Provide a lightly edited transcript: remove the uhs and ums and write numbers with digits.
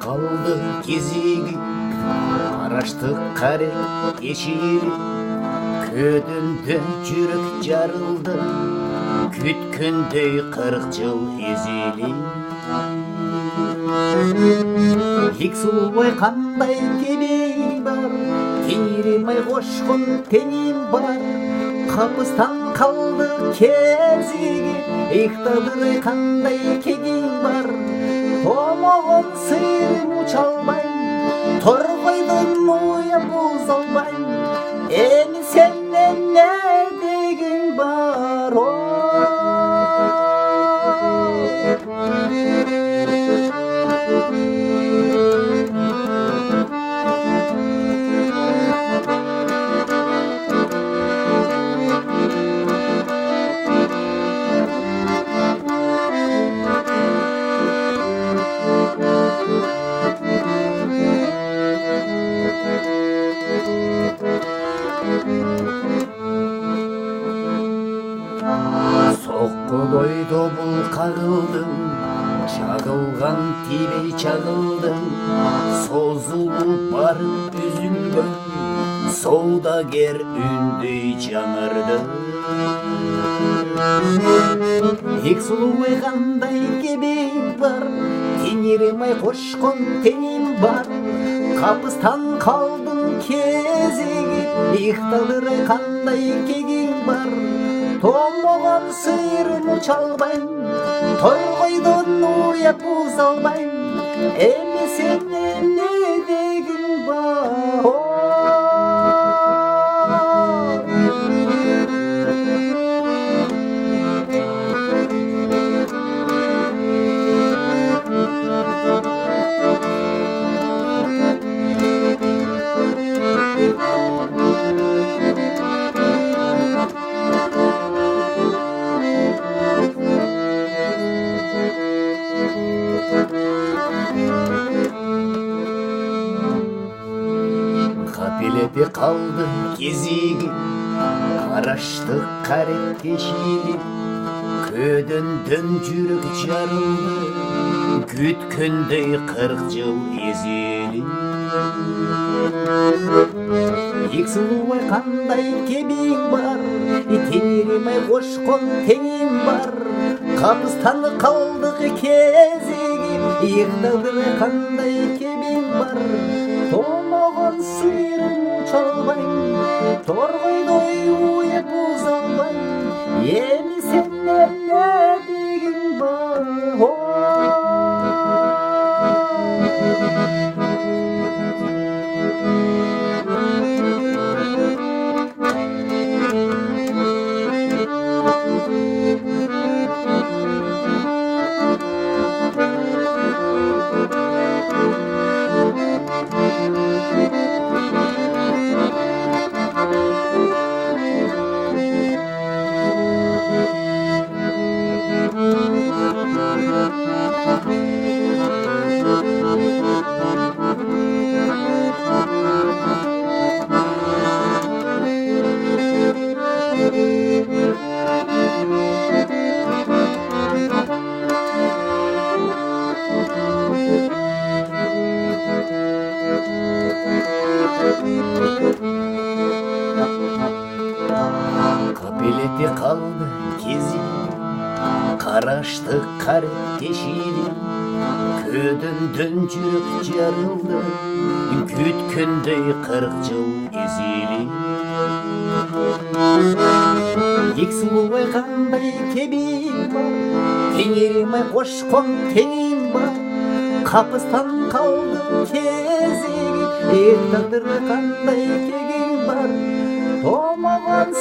қалды кезегі, араштық қаре кешегі, көдінді жүрек жарылды, күткендей 40 жыл езелі. Ек сұлуай қандай кебей бар, теңеремай қошқын теңем бар, қапыстан қалды кезегі, иқтадырай қандай кегей бар, томағын сыйрым ұчалбай, торғайдың ойы бұзалбай, әні сенен не деген бар, соққыдай добыл қағылдым, шағылған тибей чағылдым, созылып барып үзілгін, саудагер үндей жаңарды. Ек сұлуай қандай кебей бар, теңеремай қошқын теңем бар, қапыстан қалдың кезегі, иқтадырай қандай кегей бар, томаған сыйрым ұчалбай, торғайдың ойы бұзалбай, әмі сенен не деген бар. Қапелете қалды кезегі, араштық қарет кешегі, көдіндің жүрек жарылды, күткендей 40 жыл езелі. Ек сұлуай қандай кебең бар, теңеремай қошқын теңем бар, қапыстан қалдық кезегі, иқтадырай қандай кебең бар, томаған сыйрым ұчалбай, торғайдай ойы бұзалбай, емі сенен не деген бар. Қапелете қалды кезегі, қараштық қарет кешегі, көдіндің жүрек жарылды, күткендей 40 жыл езелі. Ек сұлуай қандай кебей бар, теңеремай қошқын теңем бар, қапыстан қалды кезегі, иқтадырай қандай кегей бар, томаған